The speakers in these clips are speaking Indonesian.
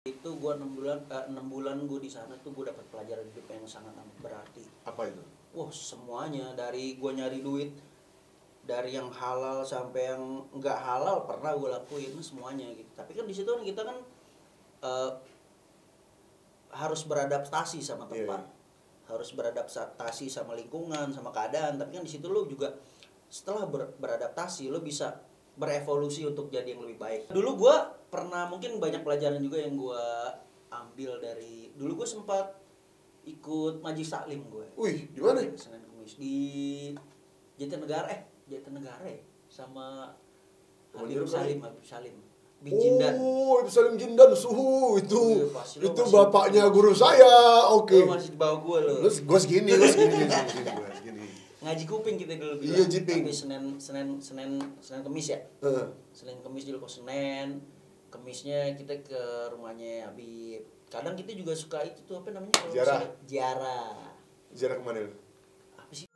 Itu gue 6 bulan gue di sana tuh gue dapat pelajaran hidup yang sangat amat berarti. Apa itu? Wah, semuanya, dari gue nyari duit, dari yang halal sampai yang nggak halal pernah gue lakuin semuanya gitu. Tapi kan di situ kan kita kan eh, harus beradaptasi sama tempat, harus beradaptasi sama lingkungan, sama keadaan. Tapi kan di situ lo juga setelah beradaptasi lo bisa berevolusi untuk jadi yang lebih baik. Dulu gue pernah, mungkin banyak pelajaran juga yang gue ambil dari dulu. Gue sempat ikut Majelis Taklim gue. Wih, di mana? Senin Kemis di Jatinegara ya, sama Habib Salim bin Jindan. Oh, Habib Salim Jindan suhu itu. Pasti lo Itu masih bapaknya guru saya. Oke. Lo masih di bawah gue lo. Gue segini. Ngaji kuping kita dulu Iya, bilang. jiping. Tapi Senin Kemis ya. Senin Kemis dulu ke Senin. Kemisnya kita ke rumahnya Habib. Kadang kita juga suka itu tuh apa namanya? Ziarah. Ziarah kemana? Apa sih?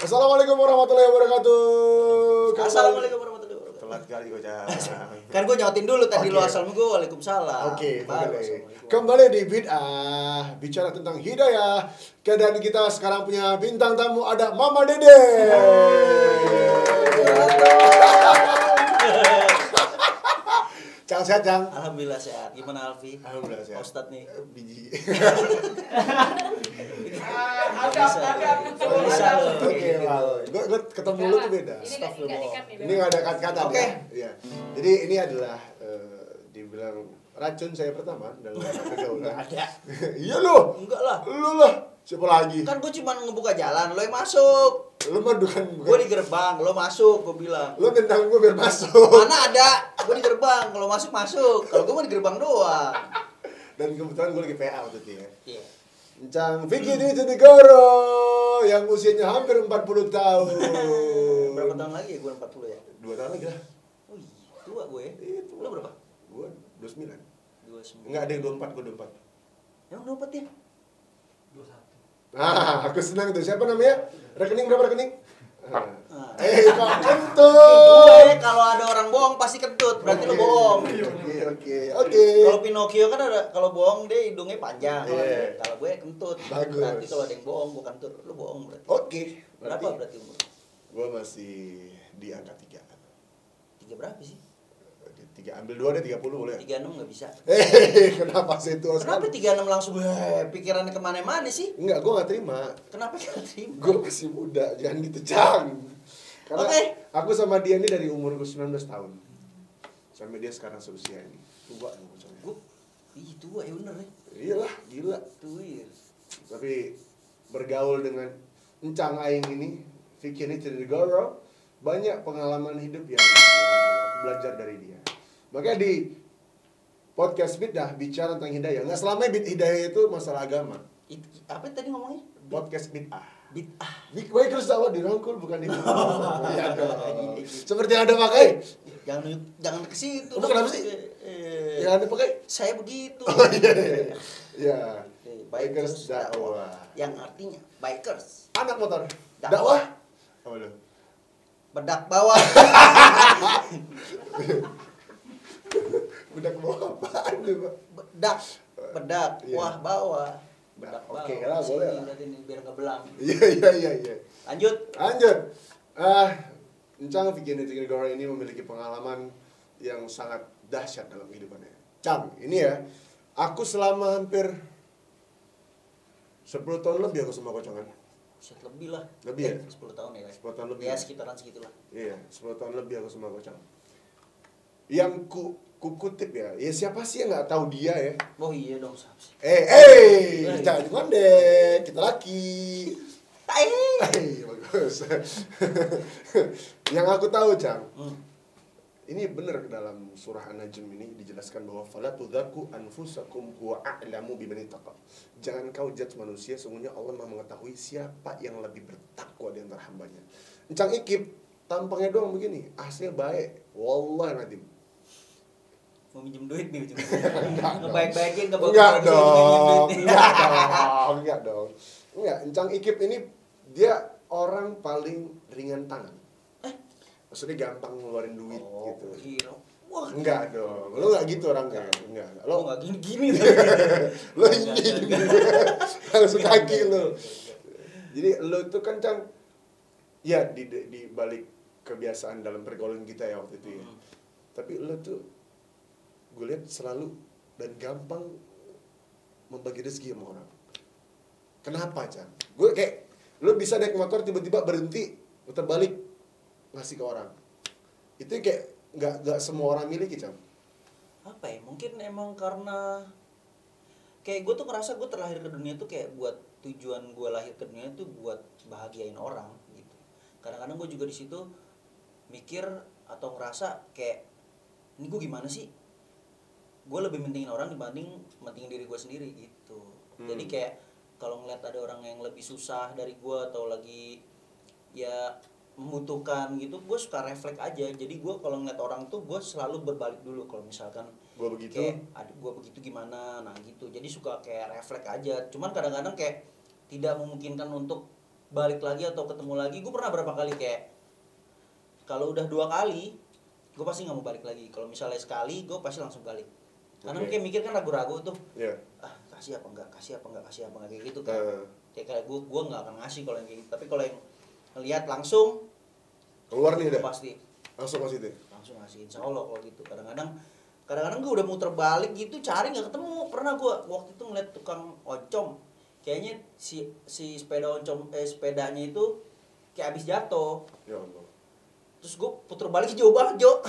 Assalamualaikum warahmatullahi wabarakatuh. Assalamualaikum warahmatullahi wabarakatuh. Telat kali gue Kan gue nyautin dulu tadi. Oke. Lo asal gue waalaikumsalam. Oke, Baru boleh. assalamualaikum. Kembali di Bid'ah, bicara tentang hidayah. Dan kita sekarang punya bintang tamu, ada Mama Dede. Cang sehat, Cang. Alhamdulillah sehat. Gimana Alfi? Alhamdulillah sehat. Ustadz nih. Biji. Bisa lo. Oke, wow. Gue ketemu lu tuh beda. Ini nggak ada kata-kata. Oke. Ya. Jadi ini adalah dibilang racun saya pertama dalam pergaulan. Ada. Iya lo. Enggak lah. Lu lah. Siapa lagi? Kan gue cuma ngebuka jalan, lo yang masuk. Lu mah bukan. Gue di gerbang, lo masuk, gue bilang. Lu tentang gue biar masuk. Mana ada? Gue di gerbang, kalau masuk masuk. Kalau gue mau di gerbang doang. Dan kebetulan gue lagi PA waktu itu ya. Iya. Encang Vicky Dijonegoro yang usianya hampir 40 tahun. Berapa tahun lagi ya gue 40 ya? 2 tahun lagi lah. Oh iya, tua gue ya. Iya, tua. Lo berapa? Gue 29. 29. Enggak ada yang 24, gue 24. Emang 24 ya? Ah, aku senang tuh. Siapa namanya? Rekening berapa rekening? Nah. Kok kentut. Gue kalau ada orang bohong pasti kentut, berarti lo bohong. Oke. Kalau Pinocchio kan ada, kalau bohong dia hidungnya panjang. Iya. Kalau gue kentut. Bagus. Berarti kalau ada yang bohong bukan kentut, lo bohong berarti. Oke. Berapa berarti umur? Gue masih di angka 3. 3 berapa sih? 3, ambil 2 deh, 30 boleh. 36 nggak bisa. Kenapa sih itu? Kenapa 36 langsung pikirannya kemana-mana sih? Enggak, gue gak terima. Kenapa gak terima? Gue masih muda, jangan gitu, Cang. Karena Oke. aku sama dia ini dari umur 19 tahun. Sampai dia sekarang seusia ini. Tua nih bocahnya. Gue, ih tua ya bener ya. Iyalah, gila. Tua ya. Tapi bergaul dengan Encang Aing ini, Vicky ini Dijonegoro, banyak pengalaman hidup yang aku belajar dari dia. Makanya di podcast Bid'ah bicara tentang hidayah. Nggak selamanya hidayah itu masalah agama. Apa tadi ngomongnya? Podcast Bid'ah. Bid'ah. Baik terus dakwah dirangkul bukan dirangkul. Iya dong. Seperti yang Anda pakai. Jangan ke situ. Kamu kenapa sih? Yang Anda pakai? Saya begitu. Oh iya. Ya. Bikers dakwah. Yang artinya bikers. Anak motor. Dakwah. Apa lu? Bedak bawah. Bedak bawah apaan tuh, Pak? Bedak, Iya. wah bawah. Bedak bawah. Oke, lah, boleh lah. Berarti ini biar nggak belang. Iya. Lanjut. Encang Vicky Dijonegoro ini memiliki pengalaman yang sangat dahsyat dalam kehidupannya. Cang, ini ya, aku selama hampir 10 tahun lebih aku sama Kocongan. Set lebih lah. Lebih ya? 10 tahun ya. 10 tahun lebih. Ya sekitaran segitulah. Iya, 10 tahun lebih aku sama Kocang. Yang ku kutip ya siapa sih yang nggak tahu dia ya? Oh iya dong, siapa sih? Jangan ngondek, kita laki. Bagus. Yang aku tahu, Cang. Ini benar dalam surah An-Najm ini dijelaskan bahwa fala tudzaku anfusakum huwa a'lamu biman ittaqa. Jangan kau judge manusia, sesungguhnya Allah Maha mengetahui siapa yang lebih bertakwa di antara hambanya. Encang Ikip tampangnya doang begini, aslinya baik. Wallahi nadim. mau minjem duit nih ujung. Enggak dong. Ngebaik-baikin ke Enggak bagus dong. Enggak dong. Enggak, Encang Ikip ini dia orang paling ringan tangan. Maksudnya gampang ngeluarin duit gitu. Kira. Wah, Enggak dong. Lo enggak gitu orangnya. Enggak. lo enggak gini-gini. Lo ini. Langsung kaki lo. Jadi lo itu kan Cang, ya di balik kebiasaan dalam pergaulan kita ya waktu itu ya. Tapi lo tuh gue lihat selalu dan gampang membagi rezeki sama orang. Kenapa Cang? Gue kayak lo bisa naik motor tiba-tiba berhenti putar balik ngasih ke orang. Itu kayak nggak semua orang miliki Cang. Apa ya? Mungkin emang karena kayak gue tuh ngerasa gue terlahir ke dunia tuh kayak buat tujuan gue lahir ke dunia tuh buat bahagiain orang gitu. Kadang-kadang gue juga di situ mikir atau ngerasa kayak ini gue gimana sih? Gue lebih mentingin orang dibanding mentingin diri gue sendiri gitu. Jadi kayak kalau ngeliat ada orang yang lebih susah dari gue atau lagi ya membutuhkan gitu, gue suka refleks aja. Jadi gue kalau ngeliat orang tuh gue selalu berbalik dulu kalau misalkan Gue begitu. kayak aduh gue begitu gimana, nah gitu. Jadi suka kayak refleks aja. Cuman kadang-kadang kayak tidak memungkinkan untuk balik lagi atau ketemu lagi. Gue pernah berapa kali kayak kalau udah 2 kali gue pasti nggak mau balik lagi. Kalau misalnya sekali gue pasti langsung balik. Karena kayak mikir kan ragu-ragu tuh. Iya. Kasih apa enggak kayak gitu kan. Kayak gue nggak akan ngasih kalau yang kayak gitu. Tapi kalau yang ngelihat langsung Keluar nih udah. pasti Langsung masih deh. langsung ngasih, insya Allah kalau gitu. Kadang-kadang gue udah muter balik gitu cari nggak ketemu. Pernah gue waktu itu ngeliat tukang oncom, kayaknya si sepeda oncom sepedanya itu kayak abis jatuh. Ya Allah. Terus gue puter balik jauh banget Jo.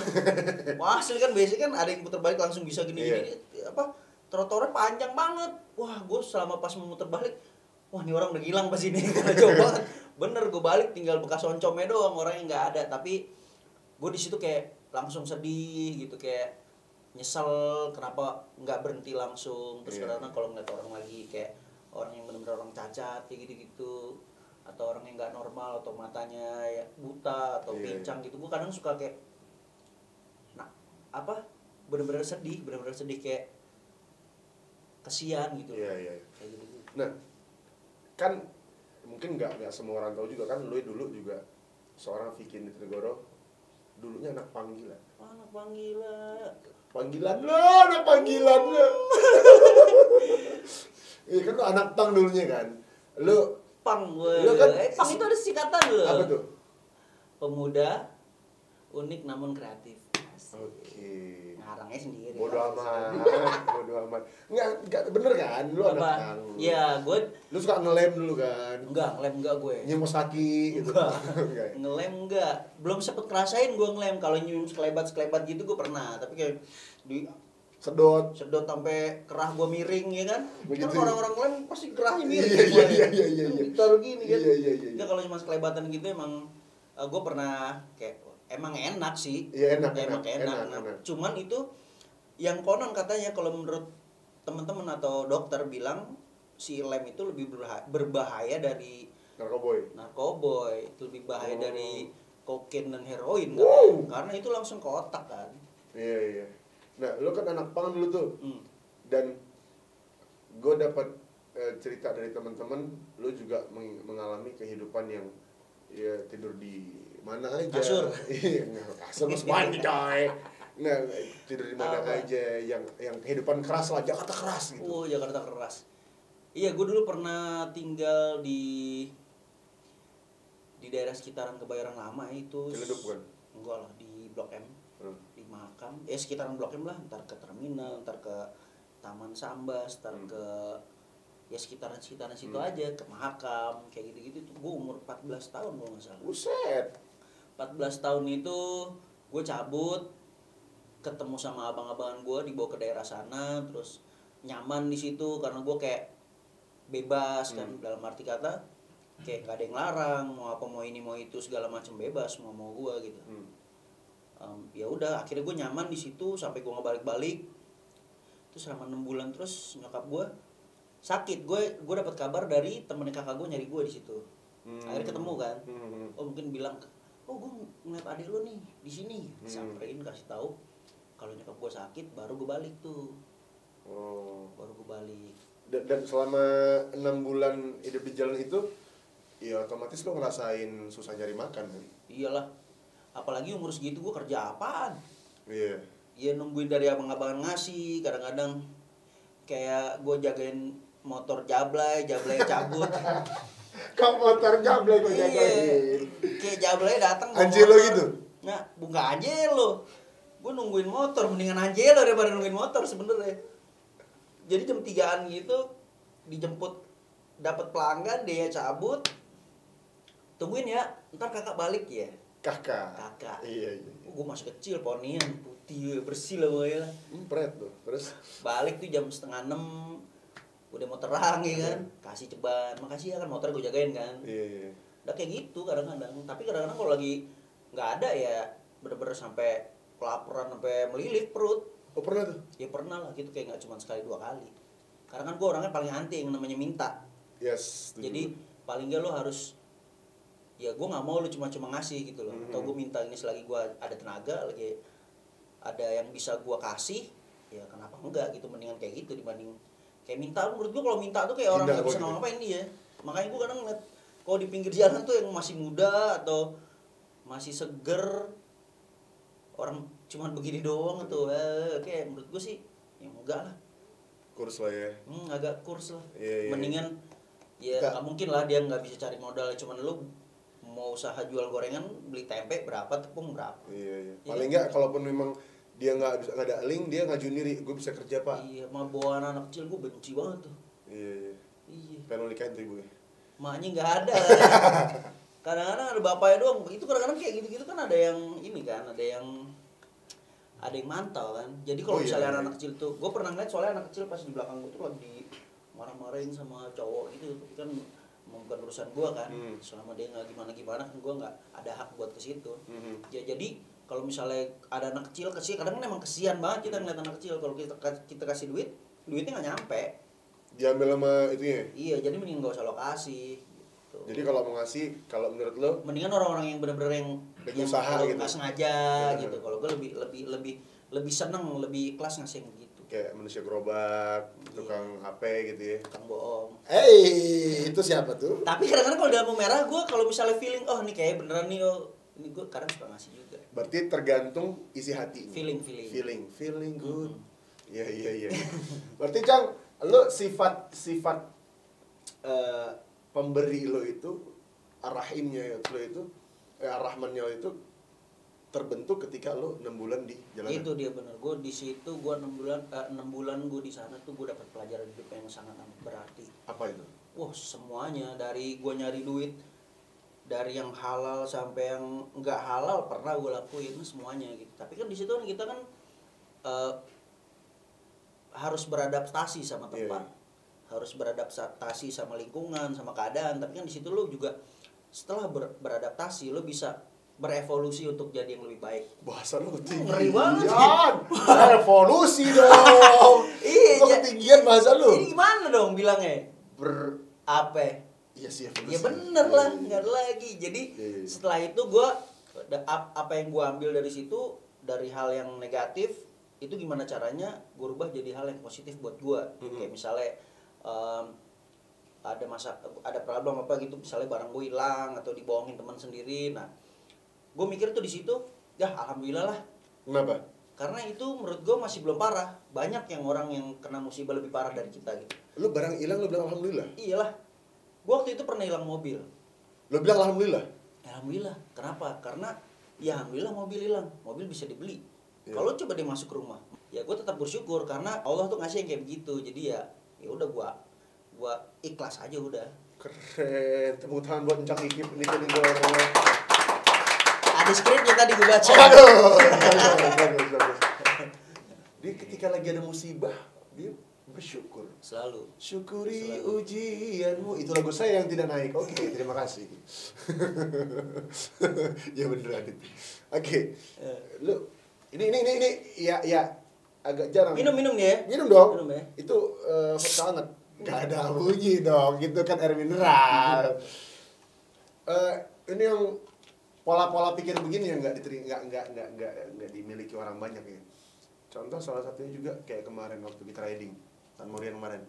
Wah asli kan biasanya kan ada yang puter balik langsung bisa gini-gini. Apa trotoarnya panjang banget. Wah gue selama pas mau muter balik, wah ini orang udah hilang pas ini karena jauh banget. Bener gue balik tinggal bekas oncomnya doang, orangnya nggak ada. Tapi gue di situ kayak langsung sedih gitu, kayak nyesel kenapa nggak berhenti langsung. Terus kadang-kadang kalau ngeliat orang lagi kayak orang yang benar-benar orang cacat kayak gitu-gitu, atau orang yang nggak normal atau matanya ya buta atau pincang gitu, gue kadang suka kayak benar-benar sedih kayak kesian gitu. Iya. Kayak gitu. Nah, kan mungkin nggak semua orang tahu juga kan, lu dulu juga seorang Vicky Nitrogoro, dulunya anak panggilan. Anak panggilan. Panggilan lo, anak panggilan lo. Iya kan lu anak pang dulunya kan. Lu Pang gue. Lu kan Pang itu ada singkatan loh. apa tuh? Pemuda unik namun kreatif. Oke. Ngarangnya sendiri. Bodoh amat. Enggak bener kan? Lu anak pang. Iya, gue Lu suka ngelem dulu kan? ngelem enggak gue. Nyemos kaki gitu. Enggak. Ngelem enggak. Belum sempet ngerasain gue ngelem. Kalau nyium sekelebat gitu gue pernah, tapi kayak di sedot sampai kerah gue miring ya kan. Begitu. Kan orang-orang ngelem pasti kerahnya miring. Iya. Ditaruh gini kan. Iya. Enggak, kalau cuma sekelebatan gitu emang gue pernah kayak emang enak sih. Iya, enak. Cuman itu yang konon katanya kalau menurut teman-teman atau dokter bilang si lem itu lebih berbahaya dari narkoboy, itu lebih bahaya dari kokain dan heroin kan? Karena itu langsung ke otak kan. Iya. Nah, lu kan anak pang dulu tuh. Dan gue dapat cerita dari teman-teman, lu juga mengalami kehidupan yang ya tidur di mana aja. Kasur. Iya, kasur mas mandi coy. Nah, tidur di mana aja, yang kehidupan keras lah, Jakarta keras gitu. Oh, Jakarta keras. Iya, gue dulu pernah tinggal di daerah sekitaran Kebayoran Lama itu. Ciledug bukan? Enggak lah, di Blok M. Di Mahakam. Sekitaran Blok M lah, ntar ke terminal, ntar ke Taman Sambas, ntar ke ya sekitaran situ aja, ke Mahakam, kayak gitu-gitu tuh. Gue umur 14 tahun kalau nggak salah. Buset. 14 tahun itu gue cabut, ketemu sama abang-abangan gue, dibawa ke daerah sana, terus nyaman di situ karena gue kayak bebas kan, dalam arti kata kayak gak ada yang larang, mau apa mau ini mau itu segala macam bebas, mau gue gitu. Ya udah akhirnya gue nyaman di situ sampai gue nggak balik-balik. Terus selama 6 bulan terus nyokap gue sakit, gue dapat kabar dari temennya kakak gue nyari gue di situ. Akhirnya ketemu kan. Mungkin bilang, oh gue ngeliat adik lo nih di sini, samperin kasih tahu kalau nyokap gue sakit baru gue balik tuh. Baru gue balik. Dan selama 6 bulan hidup di jalan itu, ya otomatis lo ngerasain susah nyari makan kan? Iyalah, apalagi umur segitu gue kerja apaan? Iya. Ya nungguin dari abang-abangan ngasih, kadang-kadang kayak gue jagain motor jablay cabut. Kau motor jablay gue Iya, jagain. kayak jablay datang. Angelo gitu? Nah, bukan Angelo. Gue nungguin motor, mendingan Angelo daripada nungguin motor sebenarnya. Jadi jam 3-an gitu dijemput, dapat pelanggan, dia cabut. Tungguin ya, ntar kakak balik ya. Kakak. Iya. Gue masih kecil, ponian, putih, bersih lah pokoknya. Pret tuh. Terus Balik tuh jam 5:30, udah mau terang ya kan. Kasih ceban, makasih ya kan motor gue jagain kan. iya. Udah kayak gitu kadang-kadang. Tapi kadang-kadang kalau lagi nggak ada ya bener-bener sampai kelaparan, sampai melilit perut. Oh pernah tuh? Ya pernah lah gitu, kayak nggak cuma sekali 2 kali. Karena kan gue orangnya paling anti yang namanya minta. Yes. Jadi paling nggak lo harus, ya gue nggak mau lu cuma ngasih gitu loh. Atau gue minta ini selagi gue ada tenaga, lagi ada yang bisa gue kasih, ya kenapa enggak gitu. Mendingan kayak gitu dibanding kayak minta. Menurut gue kalau minta tuh kayak orang nggak bisa ngapain dia. Makanya gue kadang ngeliat kalau di pinggir jalan tuh yang masih muda atau masih seger, orang cuman begini doang tuh, kayak menurut gue sih ya enggak lah. Kurs lah ya. Agak kurs lah. Iya. Mendingan ya nggak mungkin lah dia nggak bisa cari modal, cuman lu mau usaha jual gorengan, beli tempe berapa, tepung berapa. Iya. Paling nggak kalaupun memang dia nggak ada link, dia ngajuin diri, gue bisa kerja pak. Iya, mah bawa anak kecil gue benci banget tuh. Iya. Pengen nikahin tuh ibunya. Maknya nggak ada. Kadang-kadang ada bapaknya doang. Itu kadang-kadang kayak gitu-gitu kan ada yang ini kan, ada yang mantau kan. Jadi kalau misalnya anak kecil tuh, gue pernah ngeliat soalnya anak kecil pas di belakang gue tuh lagi marah-marahin sama cowok gitu. Tapi kan bukan urusan gue kan. Selama dia nggak gimana-gimana kan gue nggak ada hak buat ke situ. Ya jadi kalau misalnya ada anak kecil kadang kan emang kesian banget kita ngeliat anak kecil. Kalau kita kasih duitnya nggak nyampe. Diambil sama itunya. Iya, jadi mending nggak usah lo kasih. Gitu. Jadi kalau mau ngasih, kalau menurut lo, mendingan orang-orang yang bener-bener yang usaha gitu. Nggak sengaja gitu. Kalau gue lebih seneng, lebih ikhlas ngasih yang gitu. Kayak manusia gerobak, tukang HP gitu ya. Tukang bohong. Itu siapa tuh? Tapi kadang-kadang kalau di lampu merah, gue kalau misalnya feeling, oh ini kayak beneran nih, ini gue kadang suka ngasih juga. Berarti tergantung isi hati. Feeling good. Iya. Berarti Cang, lo sifat pemberi lo itu, ar-rahimnya lo itu, ar-rahmannya lo itu terbentuk ketika lo 6 bulan di jalanan. Itu dia bener. Gue di situ gue 6 bulan gue di sana tuh gue dapat pelajaran hidup yang sangat berarti. Apa itu? Wah, semuanya, dari gue nyari duit, dari yang halal sampai yang nggak halal pernah gue lakuin semuanya gitu. Tapi kan di situ kan kita kan harus beradaptasi sama tempat, harus beradaptasi sama lingkungan, sama keadaan. Tapi kan di situ lo juga setelah beradaptasi lo bisa berevolusi untuk jadi yang lebih baik. Bahasa lo ketinggian. Ngeri banget. Revolusi dong. Iya. Lo ketinggian bahasa lo. Ini gimana dong bilangnya? Apa? Iya sih evolusi. Ya bener lah, nggak ada lagi. Jadi setelah itu gue apa yang gue ambil dari situ, dari hal yang negatif itu gimana caranya gue rubah jadi hal yang positif buat gue. Kayak misalnya ada problem apa gitu, misalnya barang gue hilang atau dibohongin teman sendiri. Nah, gue mikir tuh di situ, ya alhamdulillah lah. Kenapa? Karena itu menurut gue masih belum parah. Banyak yang orang yang kena musibah lebih parah dari kita gitu. Lu barang hilang lu bilang alhamdulillah? Iyalah. Gue waktu itu pernah hilang mobil. Lu bilang alhamdulillah? Alhamdulillah. Kenapa? Karena ya alhamdulillah mobil hilang. Mobil bisa dibeli. Kalau coba dia masuk ke rumah, ya gue tetap bersyukur karena Allah tuh ngasih yang kayak begitu. Jadi ya udah gua ikhlas aja udah. Keren. Tepuk tangan buat Encang Ikip ini jadi gue. Ada skripnya tadi gue baca. Bagus. Dia ketika lagi ada musibah, dia bersyukur. Selalu. Syukuri ujianmu. Itu lagu saya yang tidak naik. Oke, terima kasih. Ya beneran itu. Oke. Lu ini ya agak jarang. Minum nih ya. Minum dong. Minum ya. Itu hot banget. Gak ada bunyi dong. Gitu kan air mineral. Ini yang pola-pola pikir begini yang nggak dimiliki orang banyak ya. Contoh salah satunya juga kayak kemarin waktu kita riding Tan Morian kemarin,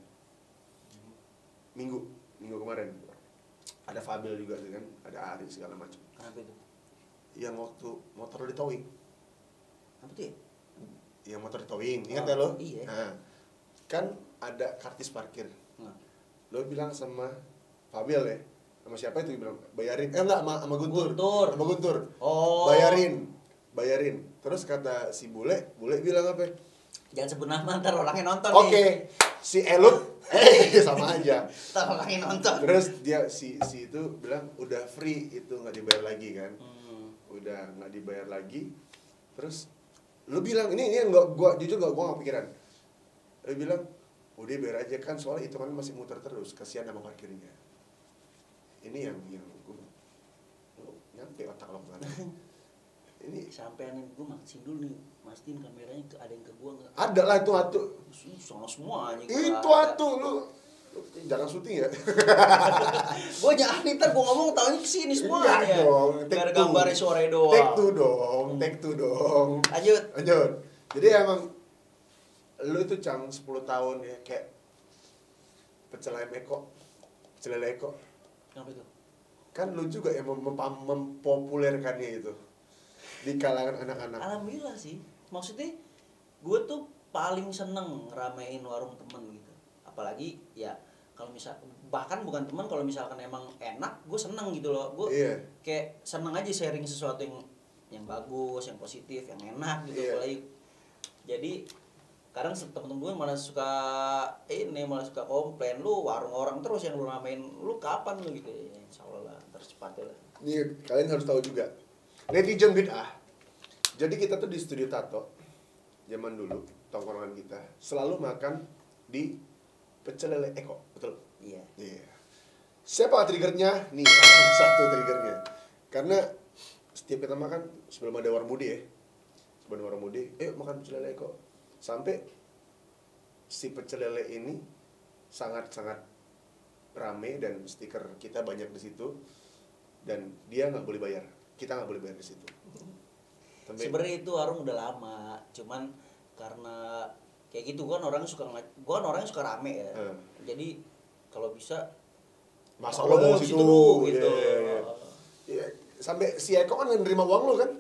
minggu kemarin ada Fabel juga kan, ada Ari segala macam. Kenapa itu? Yang waktu motor di towing. Apa tuh ya? Yang motor di towing, ingat ya lo? Iya. Nah, kan ada kartis parkir. Nah. Lo bilang sama Fabel ya, sama siapa itu bilang bayarin? Enggak, sama Guntur. Sama Guntur. Oh. Bayarin. Terus kata si Bule bilang apa? Jangan sebut nama, ntar orangnya nonton nih. Oke. Si Elut sama aja. Ntar orangnya nonton. Terus dia si itu bilang udah free, itu nggak dibayar lagi kan. Udah nggak dibayar lagi. Terus lu bilang ini enggak, gua jujur gua nggak pikiran. Lu bilang udah bayar aja kan, soalnya itu kan masih muter terus, kasihan sama parkirnya. Ini yang gua nyampe otak lo kan. Ini sampean gue maksin dulu nih, mastiin kameranya ada yang ke gua nggak? Ada lah itu atu. Sama semuanya. Itu atu lu jangan syuting ya. Gue jangan ntar gue ngomong tahunya kesini semuanya. Iya dong. Biar gambarnya sore doang. Take two dong. Lanjut. Jadi emang lu itu 10 tahun ya kayak pecel lele Eko. Kenapa itu? Kan lu juga yang mempopulerkannya itu di kalangan anak-anak. Alhamdulillah sih. Maksudnya gue tuh paling seneng ramein warung temen gitu. Apalagi ya kalau misal bahkan bukan teman, kalau misalkan emang enak gue seneng gitu loh. Gue kayak seneng aja sharing sesuatu yang bagus, yang positif, yang enak gitu. Apalagi jadi kadang temen-temen gue malah suka komplain, lu warung orang terus yang lu ramein, lu kapan lu gitu ya. Insyaallah lah tercepatnya lah. Nih kalian harus tahu juga netizen bid'ah. Jadi kita tuh di studio tato zaman dulu, tongkrongan kita selalu makan di pecel lele Eko, betul? Iya. Siapa triggernya? Nih, satu triggernya. Karena setiap kita makan sebelum ada warmudi ya. Sebelum warmudi, makan pecel lele Eko. Sampai si pecel lele ini sangat-sangat rame dan stiker kita banyak di situ, dan dia nggak boleh bayar, kita nggak boleh bayar di situ. Sebenarnya itu warung udah lama, cuman karena kayak gitu kan orangnya suka rame ya. Jadi kalau bisa masa lo bawa situ gitu. Iya. Sampai si Eko kan nggak nerima uang lo kan?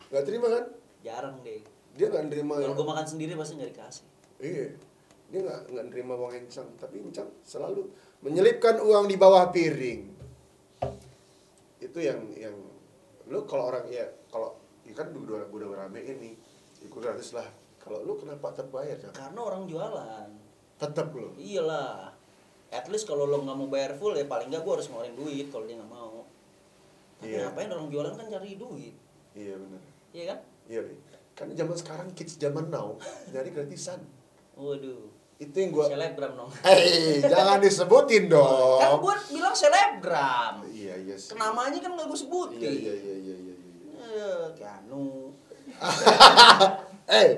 Nggak terima kan? Jarang deh. Dia nggak nerima. Kalau gue makan sendiri pasti nggak dikasih. Iya. Dia nggak nerima uang Encang, tapi Encang selalu menyelipkan uang di bawah piring. Itu yang lu kalau orang kan udah ramein nih, ikut gratis lah. Kalau lu kenapa tetap bayar? Karena orang jualan. Tetap lu. Iyalah. At least kalau lo nggak mau bayar full ya paling nggak gue harus ngeluarin duit kalau dia nggak mau. Tapi ngapain orang jualan kan cari duit. Iya benar. Iya kan? Iya. Kan zaman sekarang kids zaman now nyari gratisan. Waduh. Itu yang gua selebgram dong. Jangan disebutin dong. Kan gua bilang selebgram. Iya sih. Namanya kan nggak gua sebutin. Iya. Keanu. Hey,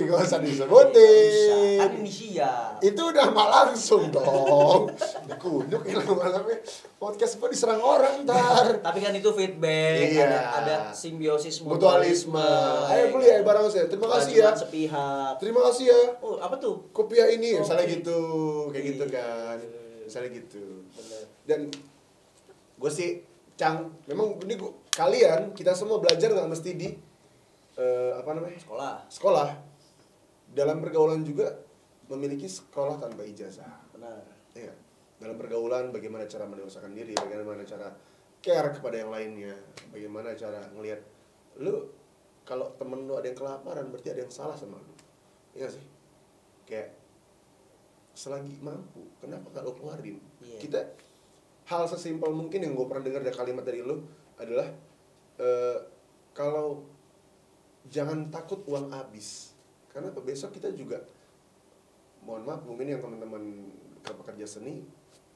gak usah disebutin. Kan inisial. Itu udah mah langsung dong. Dikunyuk ya lama-lama. Podcast gue diserang orang ntar. Tapi kan itu feedback, ada simbiosis mutualisme. Ayo kuliah bareng saya. Terima kasih ya. Sepihak. Terima kasih ya. Oh, apa tuh? Kopiah ini, misalnya gitu, kayak gitu kan. Misalnya gitu. Dan gue sih, memang ini kalian, kita semua belajar nggak mesti di sekolah. Dalam pergaulan juga memiliki sekolah tanpa ijazah. Benar. Iya. Dalam pergaulan bagaimana cara mendewasakan diri, bagaimana cara care kepada yang lainnya, bagaimana cara ngelihat lu kalau temen lu ada yang kelaparan berarti ada yang salah sama lu. Iya sih. Kayak selagi mampu, kenapa gak lu keluarin? Iya. Kita hal sesimpel mungkin yang gue pernah dengar dari kalimat dari lu adalah kalau jangan takut uang habis. Karena besok kita juga, mohon maaf mungkin yang teman-teman pekerja seni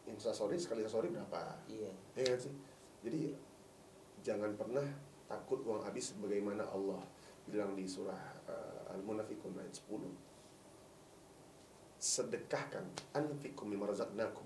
instastory sekali story berapa? Iya kan sih. Jadi jangan pernah takut uang habis, sebagaimana Allah bilang di surah Al-Munafiqun ayat 10. Sedekahkan, anfiqum mimma razaqnakum.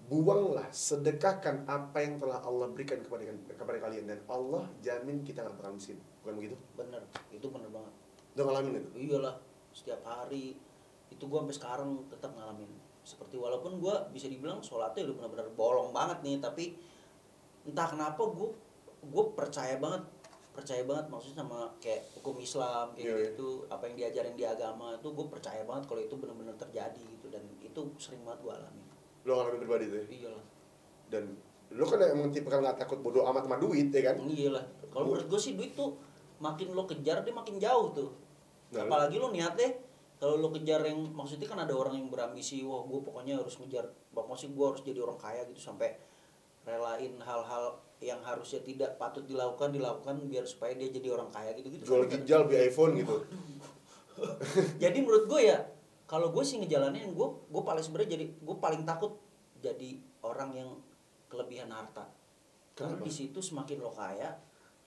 Buanglah, sedekahkan apa yang telah Allah berikan kepada kalian, dan Allah jamin kita nggak bakal miskin. bukan begitu? Bener, itu bener banget. Udah ngalamin itu? Iyalah, setiap hari itu gue sampai sekarang tetap ngalamin seperti, walaupun gue bisa dibilang sholatnya udah benar-benar bolong banget nih, tapi entah kenapa gue percaya banget maksudnya sama kayak hukum Islam kayak gitu, apa yang diajarin di agama itu gue percaya banget kalau itu benar-benar terjadi gitu, dan itu sering banget gue alami. Lo ngalamin pribadi tuh ya? Iyalah. Dan lo kan emang tipe kan nggak takut bodoh amat sama duit ya kan? Iyalah. Kalau menurut gue sih duit tuh makin lo kejar dia makin jauh tuh. Nah, Apalagi lo niatnya kalau lo kejar yang, maksudnya kan ada orang yang berambisi, wah gue pokoknya harus ngejar, maksudnya gue harus jadi orang kaya gitu, sampai relain hal-hal yang harusnya tidak patut dilakukan biar supaya dia jadi orang kaya gitu. jual ginjal beli iPhone gitu. Jadi menurut gue ya, kalau gue sih ngejalanin, gue paling sebenarnya gue paling takut jadi orang yang kelebihan harta. Karena di situ semakin lo kaya,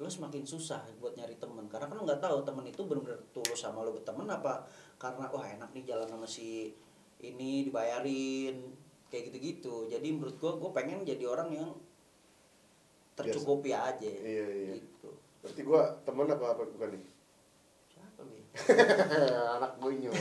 lo semakin susah buat nyari temen, karena kan lo nggak tahu temen itu benar-benar tulus sama lo berteman apa karena wah enak nih jalan sama si ini dibayarin kayak gitu-gitu. Jadi menurut gue pengen jadi orang yang tercukupi aja. Iya. Gitu. Berarti gue teman apa bukan nih? Siapa nih? Anak bonyok.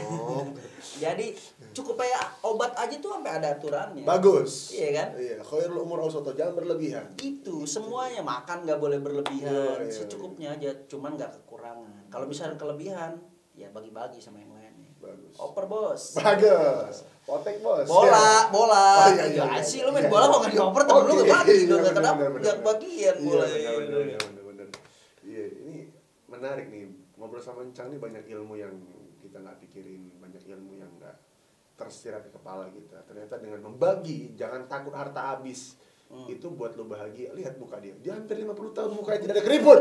Jadi cukup kayak obat aja tuh sampai ada aturannya. Bagus. Iya kan? Iya. Khairul umur awsata, jangan berlebihan. Itu semuanya, makan nggak boleh berlebihan, Iya. secukupnya aja, cuman nggak kekurangan. Kalau misalnya kelebihan, ya bagi-bagi sama yang lainnya. Bagus. Oper bos. Bagus. Potek bos. Bola. Oh, iya. Sih lu main bola kok nggak dioper, temen lu nggak bagi, nggak kenapa, nggak bagian bola. Bener. Iya, ini menarik nih, ngobrol sama Encang nih, banyak ilmu yang kita nggak pikirin, banyak ilmu yang nggak tersirat di kepala kita. Ternyata dengan membagi, jangan takut harta habis, itu buat lo bahagia. Lihat muka dia hampir 50 tahun mukanya tidak ada keriput.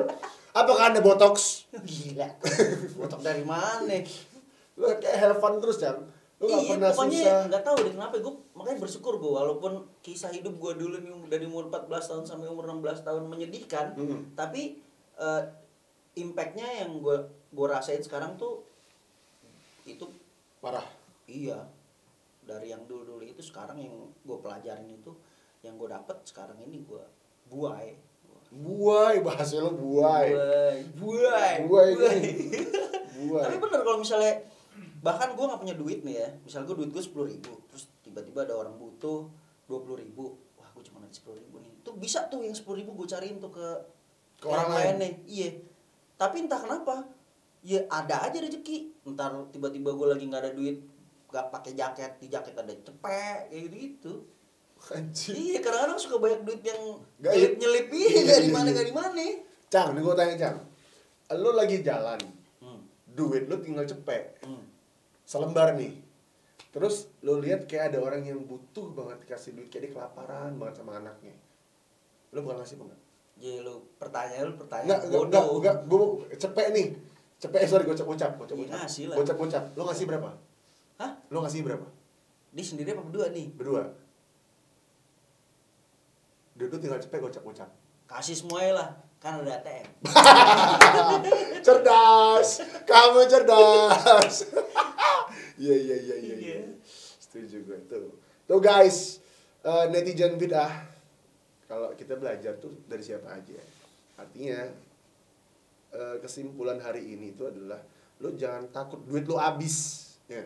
Apakah anda botox? Gila, botox dari mana? Lo kayak have fun terus, Cang. Lo gak pernah pokoknya susah. nggak tahu deh kenapa, gue makanya bersyukur gue, walaupun kisah hidup gue dulu nih dari umur 14 tahun sampai umur 16 tahun menyedihkan, tapi impactnya yang gue rasain sekarang tuh itu Parah. Iya, dari yang dulu itu sekarang yang gue pelajarin itu, yang gue dapet sekarang ini gue buai, bahasa lo buai. Tapi bener kalau misalnya, bahkan gue nggak punya duit nih ya, misal gue duit gue 10.000, terus tiba-tiba ada orang butuh 20.000, wah gue cuma ada 10.000 nih, tuh bisa tuh yang 10.000 gue cariin tuh ke orang lain nih. Iya, tapi entah kenapa ya ada aja rezeki, ntar tiba-tiba gue lagi nggak ada duit, nggak pakai jaket, di jaket ada cepet kayak gitu. Anjir. Iya, kadang-kadang suka banyak duit yang Gaib. nyelip Iya. dari mana dari mana. Cang, nih gue tanya Cang, lo lagi jalan, duit lo tinggal cepet, selembar nih, terus lo lihat kayak ada orang yang butuh banget dikasih duit, kayak dia kelaparan banget sama anaknya, lo bakal ngasih banget? Ya lu pertanyaan Enggak, gue cepet nih, sorry, gocap. Ngasih lah. Gocap, lo ngasih berapa? Hah? Lo ngasih berapa? Dia sendiri apa berdua nih? Berdua. Duit lo tinggal cepet, gocap. Kasih semuanya lah, kan ada ATM. Cerdas, kamu cerdas. Iya. Setuju gue tuh guys, netizen bid'ah. Kalau kita belajar tuh dari siapa aja. Artinya kesimpulan hari ini itu adalah lo jangan takut duit lo habis, ya.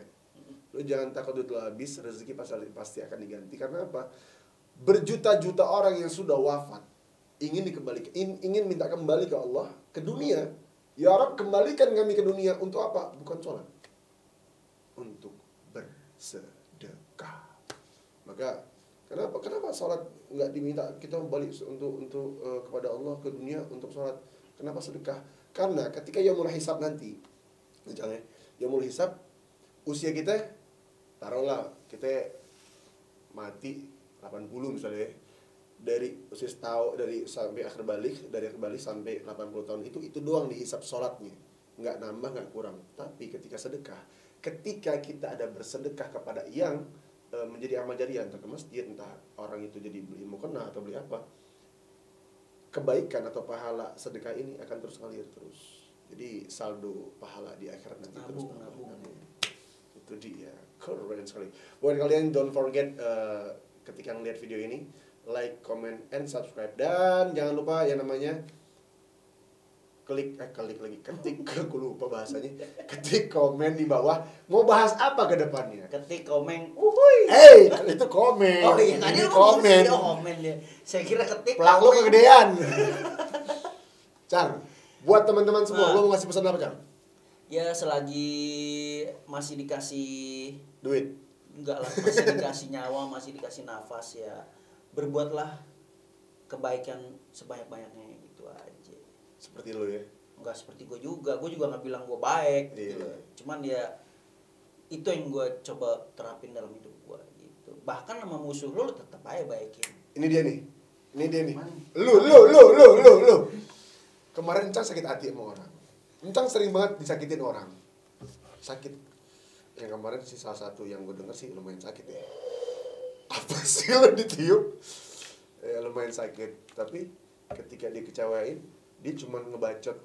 Lo jangan takut duit lo habis, rezeki pasti akan diganti. Karena apa? Berjuta-juta orang yang sudah wafat ingin minta kembali ke Allah, ke dunia. Ya Rabb, kembalikan kami ke dunia untuk apa? Bukan sholat, untuk bersedekah. Maka kenapa sholat nggak diminta kita balik untuk kepada Allah, ke dunia untuk sholat? Kenapa sedekah? Karena ketika yaumul hisab nanti, misalnya yaumul hisab, usia kita taruhlah kita mati 80 misalnya, dari usia dari sampai akhir balik sampai 80 tahun itu doang dihisab sholatnya, nggak nambah nggak kurang. Tapi ketika sedekah, ketika kita ada bersedekah kepada yang menjadi amal jariah, entah ke masjid, entah orang itu jadi beli mukena atau beli apa, kebaikan atau pahala sedekah ini akan terus ngalir terus. Jadi saldo pahala di akhirat nanti terus nabung. Itu dia, keren sekali. Buat kalian, don't forget ketika ngeliat video ini, like, comment, and subscribe. Dan jangan lupa yang namanya klik lagi, ketik, aku lupa bahasanya, ketik komen di bawah mau bahas apa ke depannya. Ketik komen, uhuy. Itu komen. Oh iya, tadi ini lu komen. komen dia. Saya kira ketik. Pelang lu kegedean. Cang, buat teman-teman semua, lu mau ngasih pesan apa, Cang? Ya selagi masih dikasih Duit. enggak lah, masih dikasih nyawa, masih dikasih nafas ya, berbuatlah kebaikan sebanyak-banyaknya gitu aja. Seperti lu ya. Enggak seperti gue juga nggak bilang gue baik Iya. gitu. Cuman ya itu yang gue coba terapin dalam hidup gue gitu. Bahkan sama musuh lu tetap aja baikin. Ini dia nih. Mana? Lu. Kemarin Encang sakit hati sama orang. Encang sering banget disakitin orang. Sakit. Yang kemarin sih salah satu yang gue denger sih lumayan sakit ya. Apa sih lo ditiup? Ya lumayan sakit. Tapi ketika dia kecewain, dia cuma ngebacot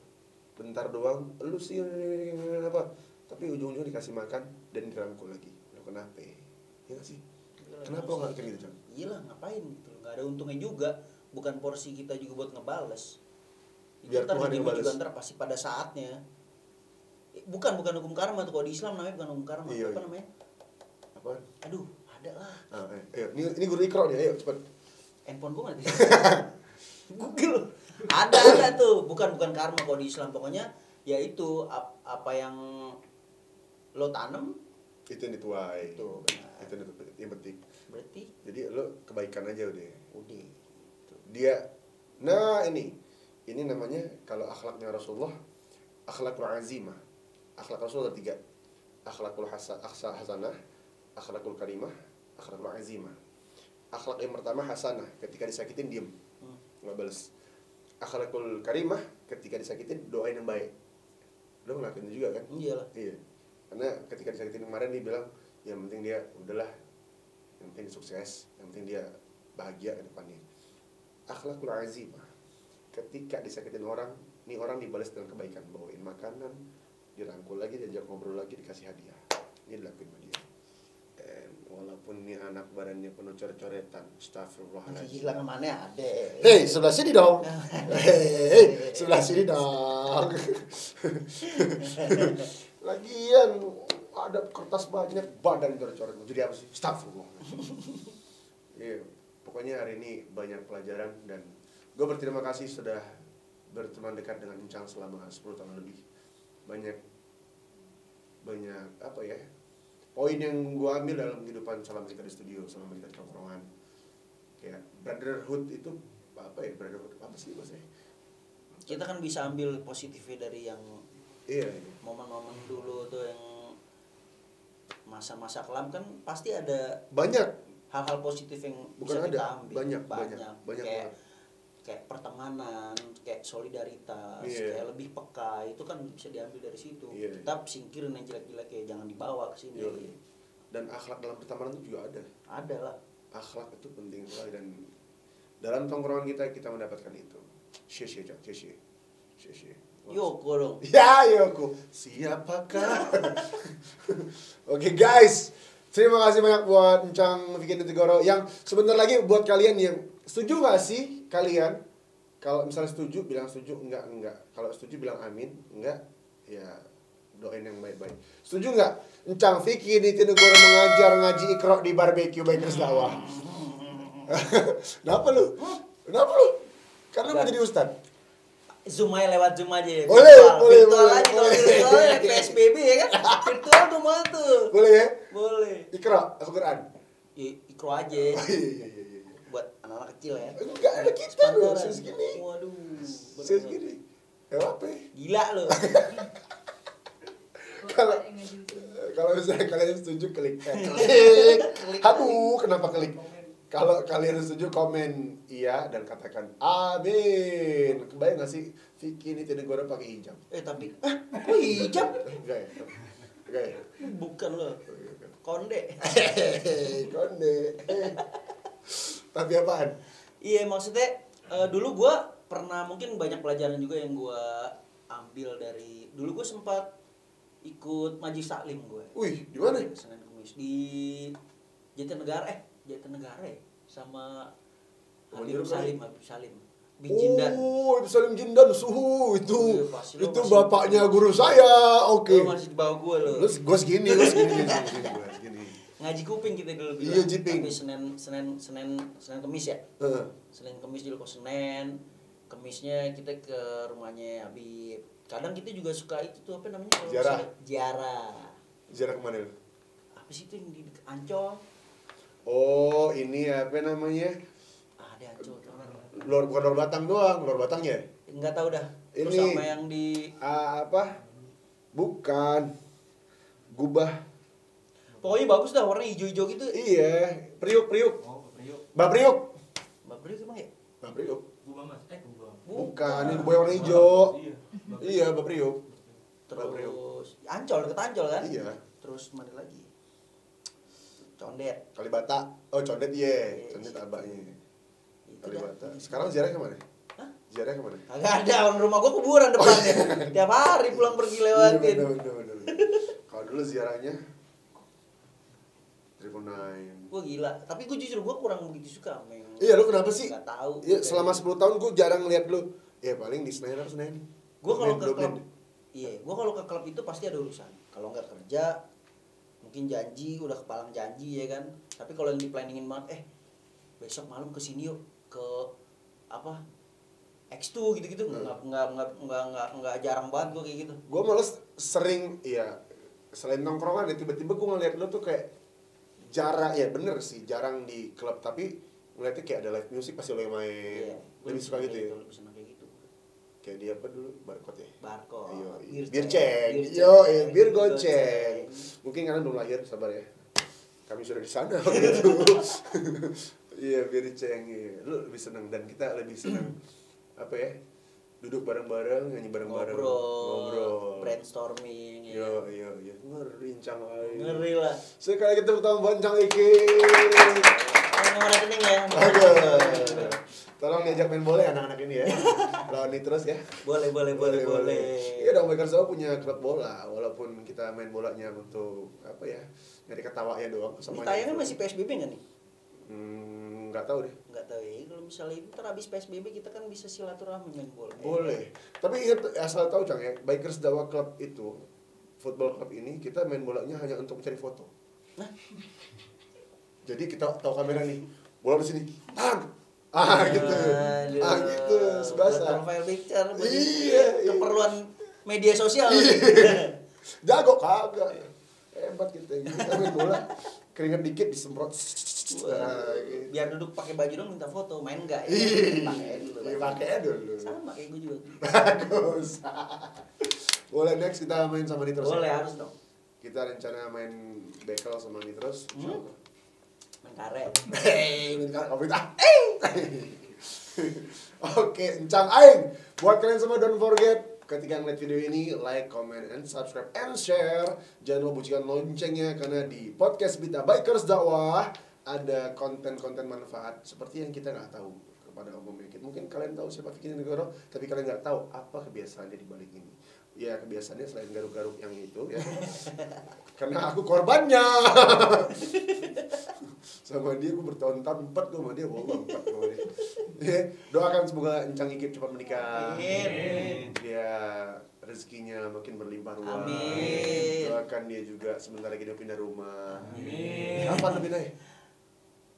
bentar doang. Lu sih apa? Tapi ujung-ujungnya dikasih makan dan dirangkul lagi. Lo kenapa? Ya gak sih? Kenapa lo gak kayak gitu, Cang? Iyalah ngapain gitu. Gak ada untungnya juga. Bukan porsi kita juga buat ngebales. Biar Tuhan yang bales. Juga ntar pasti pada saatnya. Bukan hukum karma tuh, kalau di Islam namanya bukan hukum karma. Iya, apa iya. namanya? Apaan? Aduh, ada lah. Ayo, ini guru Iqra nih, ayo cepat. Handphone gue mati. Google. Ada tuh, bukan karma kalau di Islam. Pokoknya ya itu apa yang lo tanam Itu yang dituai. itu Itu yang penting. berarti Jadi lo kebaikan aja udah. udah. Dia, nah ini namanya kalau akhlaknya Rasulullah, akhlakul azimah. Akhlak Rasulullah ada 3. Akhlakul hasanah, akhlakul karimah, akhlakul azimah. Akhlak yang pertama hasanah, ketika disakitin diem, nggak balas. Akhlakul karimah, ketika disakitin doain yang baik. Lo ngelakuin itu juga kan? Iyalah. Iya. Karena ketika disakitin kemarin dia bilang, yang penting dia udahlah, yang penting dia sukses, yang penting dia bahagia ke depannya. Akhlakul azimah, ketika disakitin orang, nih orang dibalas dengan kebaikan, bawain makanan, dirangkul lagi, diajak ngobrol lagi, dikasih hadiah. Ini dilakuin sama dia. Dan walaupun nih anak badannya penuh coret-coretan, astagfirullahaladzim. Gila mana ada. Hei, sebelah sini dong. Hei, sebelah sini dong. Lagian ada kertas banyak, badan coret-coret. Jadi apa sih? Astagfirullah. Iya, pokoknya hari ini banyak pelajaran dan gue berterima kasih sudah berteman dekat dengan Encang selama 10 tahun lebih. Banyak apa ya, poin yang gue ambil dalam kehidupan selama kita di studio, selama kita di tongkrongan. Kayak brotherhood itu apa ya, brotherhood apa sih maksudnya? Kita kan bisa ambil positifnya dari yang Iya. momen-momen dulu tuh, yang masa-masa kelam kan pasti ada Banyak. hal-hal positif yang Bukan bisa kita ada, ambil. banyak kayak banget. kayak pertemanan, kayak solidaritas, Iya. kayak lebih peka, itu kan bisa diambil dari situ. Iya. Tetap singkirin yang jelek-jelek, kayak jangan dibawa ke sini. Iya. Dan akhlak dalam pertemanan itu juga ada. Ada lah. Akhlak itu penting sekali dan dalam tongkrongan kita mendapatkan itu. Share. Yoko dong. Ya, Yoko. Siapakah? Oke, guys. Terima kasih banyak buat Encang Vicky Nutigoro. Yang sebentar lagi buat kalian yang setuju nggak sih kalian? Kalau misalnya setuju, bilang setuju. Enggak. Kalau setuju, bilang amin. Enggak, ya doain yang baik-baik. Setuju nggak? Encang Vicky Nutigoro mengajar ngaji Iqra di Barbecue Bikers Dakwah. Kenapa lu? Karena mau jadi ustad. Zoom aja, lewat Zoom aja. Boleh. Virtual aja kalau virtual PSBB ya kan. Virtual tuh mah tuh. Boleh ya? Boleh. Iqra, Al-Quran. Ikro aja. Iya. Buat anak-anak kecil ya. Enggak ada kita loh, segini. Waduh. Segini. Apa? Gila lo. Kalau misalnya kalian setuju klik. Aduh, kenapa klik? Kalau kalian setuju komen iya dan katakan amin. Kebayang gak sih Vicky Nutigoro pakai hijab? Tapi kok hijab? Enggak ya. Bukan lo. Konde. Konde. Tapi apaan? Iya, maksudnya dulu gue pernah, mungkin banyak pelajaran juga yang gue ambil dari dulu. Gue sempat ikut Majelis Taklim gue. Wih, di mana? Senin Kamis di Jatinegara ya, sama Habib Salim. bin Jindan. Oh, itu Salim Jindan suhu itu. Iya, pasti lo Itu masih- bapaknya guru saya. Oke. Lo masih di bawah gue lo. Lu gua segini. Ngaji kuping kita dulu Iya, bilang. Jiping. Tapi Senin Kemis ya. Heeh. Senin Kemis dulu kok Senin. Kemisnya kita ke rumahnya Habib. Kadang kita juga suka itu tuh apa namanya? Kalau Ziarah. misalnya- Ziarah. Ziarah kemana lu? Apa sih itu yang di Ancol? Oh, ini apa namanya? Ada Ancol tuh. Bukan Lor Batang doang, Lor Batangnya. Enggak tahu dah. Terus Ini. sama yang di Apa? Bukan. Gubah. pokoknya bagus dah warna hijau-hijau gitu. Iya, Priuk. Oh, Priuk. Mbak Priuk. Mbak Priuk emang ya? Mbak Priuk. Gubah Mas. Gubah. Bukan, ini gubah yang warna hijau. Iya. Iya, Mbak Priuk. Mbak Priuk. Terus Ancol, deket Ancol kan? Iya. Terus mana lagi? Condet. Kalibata. Oh, Condet iya. Iya. Condet abaknya. Itu Kalibata. dah. Sekarang ziarah kemana? Hah? Ziarah kemana? Agak ada, orang rumah gua kuburan depannya. Tiap hari pulang pergi lewatin. Iya, bener. Kalau dulu ziarahnya Triple Nine. Gua gila, tapi gua jujur gua kurang begitu suka sama yang Iya, lu kenapa sih? nggak tahu. Iya, selama 10 tahun gue jarang ngeliat lu. Ya paling di Senayan atau Senayan. Gua kalau ke Domain. klub, iya, gua kalau ke klub itu pasti ada urusan. Kalau nggak kerja, mungkin janji, udah kepalang janji ya kan. Tapi kalau yang di planningin banget, besok malam ke sini yuk, ke apa? X2 gitu-gitu, nggak jarang banget gua kayak gitu. Gue males sering, iya, selain nongkrongan ya tiba-tiba gue ngeliat lu tuh kayak jarang, ya bener sih, jarang di klub. Tapi ngeliatnya kayak ada live music pasti lo yang main. Iya, gua Lebih suka gitu ya. Lebih senang kayak gitu. Kayak dia apa dulu? Barcode ya? Barcode, Iya, bir bir ceng, ceng. bir Yo, ceng, bir bir goceng. goceng. Mungkin kalian belum lahir, sabar ya. Kami sudah di sana waktu itu. Iya, bir ceng. Iya. Lu lebih seneng dan kita lebih seneng apa ya? Duduk bareng-bareng, nyanyi bareng-bareng, ngobrol. Brainstorming ya. Iya. Ngerincang aja. Ngeri lah. Sekali kita bertemu Boncang Iki. Nomor rekening ya. Aduh. Tolong diajak main bola ya anak-anak ini ya. Lawan ini terus ya. Boleh. Iya dong, Bikers Dawa punya klub bola. Walaupun kita main bolanya untuk apa ya? Nyari ketawanya doang. Ini tayangnya masih PSBB nggak nih? Nggak tahu deh. Nggak tahu ya. Kalau misalnya itu ntar habis PSBB kita kan bisa silaturahmi main bola. Boleh. Tapi ingat asal tahu Cang ya, Bikers Dawa Club itu football club ini kita main bolanya hanya untuk mencari foto. Nah, Jadi kita tahu kamera nih, bola di sini, tang, gitu, aduh. gitu, sebasa. Profile picture. buat Iya. Keperluan media sosial. Jago kagak, hebat kita, kita main bola, keringat dikit disemprot, gitu. Biar duduk pakai baju dong minta foto, main enggak ya? Iya. Pakai dulu. Pakai dulu. Sama kayak gue juga. Bagus. Boleh next kita main sama Nitros. Boleh, ya? harus dong. Kita rencana main bekel sama Nitros. Insyaallah. Main karet. Minta kopi ah. Oke, encang aing. Buat kalian semua don't forget ketika ngeliat video ini like, comment, and subscribe and share. Jangan lupa bunyikan loncengnya karena di podcast Bita Bikers Dakwah ada konten-konten manfaat seperti yang kita nggak tahu kepada umumnya. Mungkin kalian tahu siapa Vicky Negoro, tapi kalian nggak tahu apa kebiasaannya di balik ini. Ya kebiasaannya selain garuk-garuk yang itu ya. Karena aku korbannya. Sama dia gue bertahun-tahun 4 gue sama dia, wallah 4 gue sama dia. Ya, doakan semoga Encang Ikip cepat menikah. Amin. Dia rezekinya makin berlimpah ruah. Amin. Doakan dia juga sebentar lagi dia pindah rumah. Amin. Kapan lu pindah ya?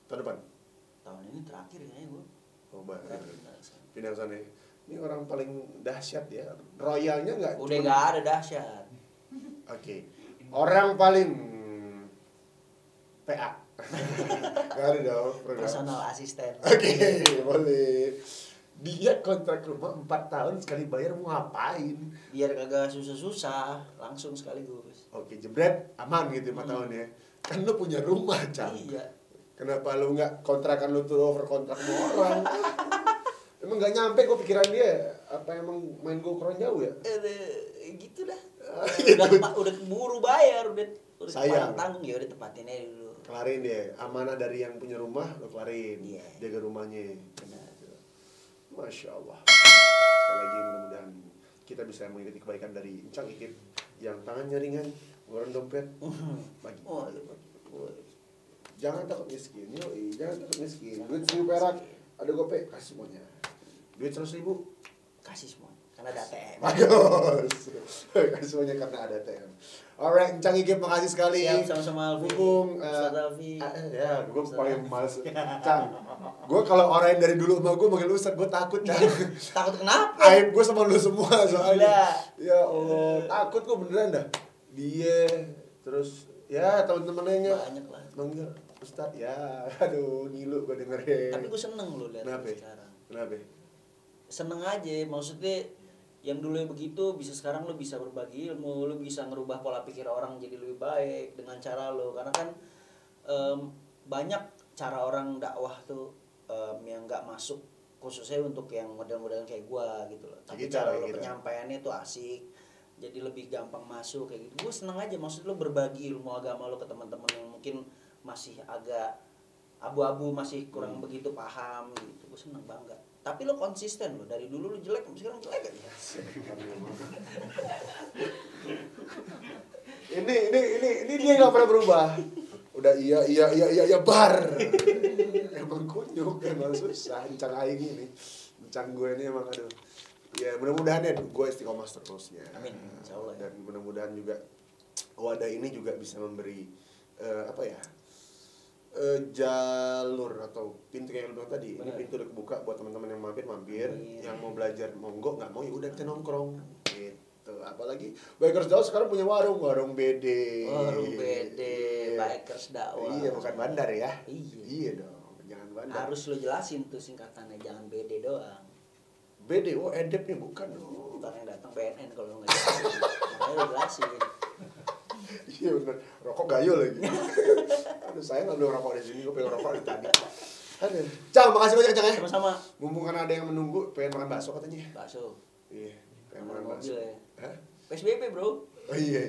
Tahun depan? Tahun ini terakhir kayaknya gue. Oh baik. Pindah ke sana ya. Ini orang paling dahsyat ya. Royalnya nggak? Udah cuman- nggak ada dahsyat. Oke. Orang paling PA. Gak ada dong. program. Personal asisten. Oke, boleh. Dia kontrak rumah 4 tahun sekali bayar mau ngapain? Biar kagak susah-susah, langsung sekaligus. Oke, jebret aman gitu 4 tahun ya. Kan lu punya rumah, Cang. Iya. Kenapa lu nggak kontrakan lu tuh over kontrak sama orang? Emang nggak nyampe kok pikiran dia. Apa emang main go kurang jauh ya? Gitu dah. Gitu. Udah keburu bayar, udah Sayang. tanggung ya udah tepatin aja dulu. Kelarin dia. Amanah dari yang punya rumah lu kelarin. Iya. Jaga rumahnya. Benar. Masya Allah. Sekali lagi mudah-mudahan kita bisa mengikuti kebaikan dari Encang Ikip yang tangannya ringan, ngeluarin dompet, bagi. Oh, iya. Jangan takut miskin, yoi, jangan takut miskin. Duit 1000 perak, ada gope, kasih semuanya. Duit 100.000 kasih semua karena ada ATM. bagus. Kasih semuanya karena ada ATM. Alright, Encang Ikip makasih sekali. Siap, sama-sama Alfi. Mumpung Ustaz Alfi. ya, gue paling males. Cang, gue kalau orang yang dari dulu sama gue manggil Ustaz, gue takut, Cang. Takut kenapa? Aib gue sama lu semua soalnya. Gila. Ya Allah, takut gue beneran dah. Dia, terus ya teman-temannya Banyak lah. manggil Ustaz, ya aduh ngilu gue dengerin. Tapi gue seneng lo lihat Kenapa? sekarang. Kenapa? Seneng aja, maksudnya yang dulu begitu bisa sekarang lo bisa berbagi ilmu, lo bisa ngerubah pola pikir orang jadi lebih baik dengan cara lo, karena kan banyak cara orang dakwah tuh yang nggak masuk, khususnya untuk yang model-model kayak gua gitu loh. Tapi Kita, cara lo kita. penyampaiannya tuh asik, jadi lebih gampang masuk kayak gitu. Gue seneng aja, maksud lo berbagi ilmu agama lo ke teman-teman yang mungkin masih agak abu-abu, masih kurang begitu paham gitu. Gue seneng, bangga. Tapi lo konsisten lo, dari dulu lo jelek, sekarang jelek aja. ini dia nggak pernah berubah. Udah iya bar. Emang kunyuk, emang susah. Encang aing ini, encang gue ini emang aduh. Ya mudah-mudahan ya gue istiqomah terusnya. Amin, insya Allah. Dan mudah-mudahan juga wadah ini juga bisa memberi jalur atau pintu kayak yang lu bilang tadi. Ini pintu udah kebuka buat teman-teman yang mampir, yang mau belajar monggo, nggak mau ya udah kita nongkrong gitu. Apalagi Bikers Dakwah sekarang punya warung BD. Warung BD, Bikers Dakwah. Iya, bukan bandar ya. Iya. Dong, jangan bandar. Harus lo jelasin tuh singkatannya, jangan BD doang. BD, edepnya bukan dong. Ntar yang datang BNN kalau lo nggak jelasin. Makanya lo jelasin. Iya bener, rokok gayo lagi. Aduh saya nggak boleh rokok di sini, gue pengen rokok dari tadi. Aduh, Cang, makasih banyak Cang ya. Sama-sama. Mumpung karena ada yang menunggu, pengen makan bakso katanya. Bakso. Iya, pengen Makan makan bakso. mobil ya. Hah? PSBB bro. Oh iya.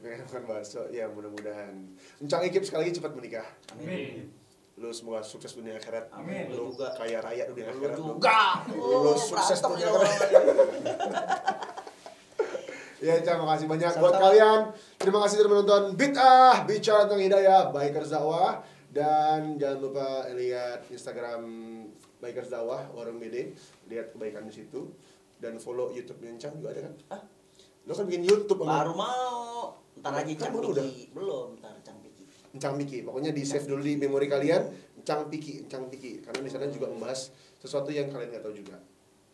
Pengen makan bakso, ya mudah-mudahan. Encang Ikip sekali lagi cepat menikah. Amin. Lu semoga sukses dunia akhirat. Amin. Lu Lu juga. kaya raya dunia akhirat. Lu juga. Lu sukses berantem dunia ya, akhirat. Ya, Cang, makasih banyak buat Sama-sama. kalian. Terima kasih sudah menonton Bid'ah Bicara Tentang Hidayah Bikers Dakwah. Dan jangan lupa lihat Instagram Bikers Dakwah Warung BD, lihat kebaikan di situ. Dan follow YouTube-nya Cang juga ada kan? Hah? Lo kan bikin YouTube Baru mau. Ntar aja Kan Cang baru Piki. Belum, ntar Cang Piki. Encang Piki. Pokoknya di save dulu di memori kalian Encang Piki. Karena di sana juga membahas sesuatu yang kalian nggak tahu juga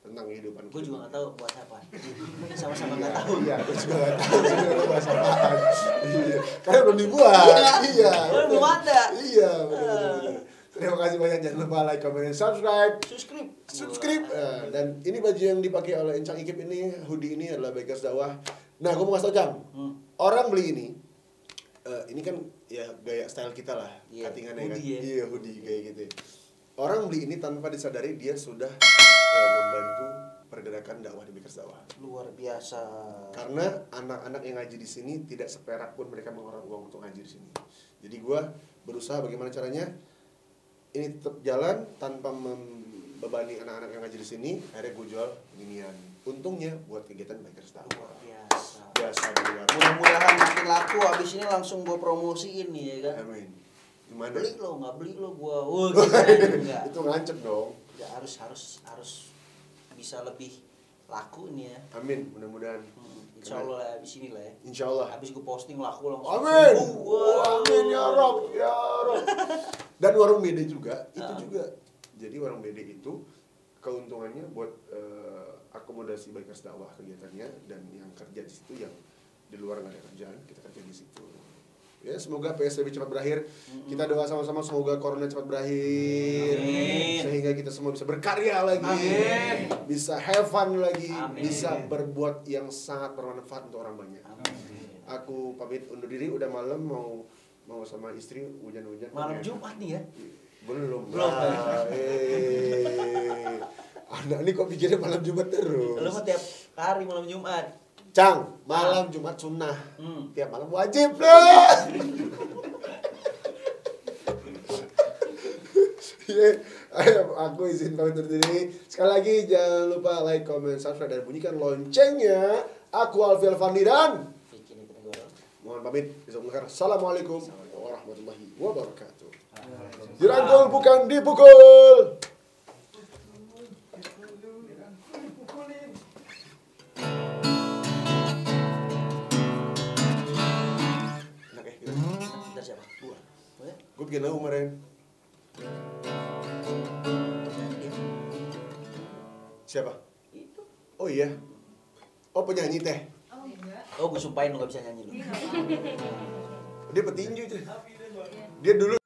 tentang kehidupan. Gue juga nggak tahu buat apa. Sama-sama nggak tahu. Iya, gue juga nggak tahu sebenarnya bahas apaan. Iya, karena belum dibuat. Iya. Belum ada. Iya, benar. Terima kasih banyak, jangan lupa like, comment, dan subscribe. Dan ini baju yang dipakai oleh Encang Ikip ini, hoodie ini adalah Bikers Dakwah. Nah, gue mau kasih tau Cang, orang beli ini kan ya gaya style kita lah, Iya, cuttingannya kan. hoodie ya. Iya, hoodie kayak gitu. Orang beli ini tanpa disadari dia sudah membantu pergerakan dakwah di Bikers Dakwah. Luar biasa. Karena anak-anak yang ngaji di sini tidak seperak pun mereka mengeluarkan uang untuk ngaji di sini. Jadi gue berusaha bagaimana caranya ini tetap jalan tanpa membebani anak-anak yang ngaji di sini. Akhirnya gue jual beginian. Untungnya buat kegiatan Bikers Dakwah. Biasa di luar. Mudah-mudahan makin laku. Abis ini langsung gue promosiin nih ya kan. Amin. Gimana? Beli lo, nggak beli lo gue. Oh, enggak. Itu ngancep dong. Ya, harus bisa lebih laku nih ya. Amin. Mudah-mudahan. Insya Allah lah abis ini lah ya. Insya Allah. Abis gue posting laku langsung. Amin. Wah. Amin ya Rob, ya Rob. Dan warung BD juga, itu juga. Jadi warung BD itu keuntungannya buat akomodasi Bikers Dakwah kegiatannya, dan yang kerja di situ yang di luar nggak ada kerjaan, kita kerja di situ. Ya, semoga PSBB cepat berakhir. Kita doa sama-sama semoga corona cepat berakhir. Amin. Sehingga kita semua bisa berkarya lagi. Amin. Bisa have fun lagi. Amin. Bisa berbuat yang sangat bermanfaat untuk orang banyak. Amin. Aku pamit undur diri, udah malam mau sama istri hujan-hujan. Malam Jumat nih ya. Belum. Belum. Anak ini kok pikirnya malam Jumat terus. Lo mah tiap hari malam Jumat. Cang, malam Jumat sunnah. Tiap malam wajib loh. Ayo, aku izin pamit undur diri. Sekali lagi jangan lupa like, comment, subscribe, dan bunyikan loncengnya. Aku Alfi Alfandi dan mohon pamit. Assalamualaikum warahmatullahi wabarakatuh. Dirangkul bukan dipukul. Siapa? Itu. Oh iya. Oh penyanyi teh. Oh enggak. Oh, gue sumpahin lu gak bisa nyanyi lu. Dia nggak mau. Dia petinju itu. Dia dulu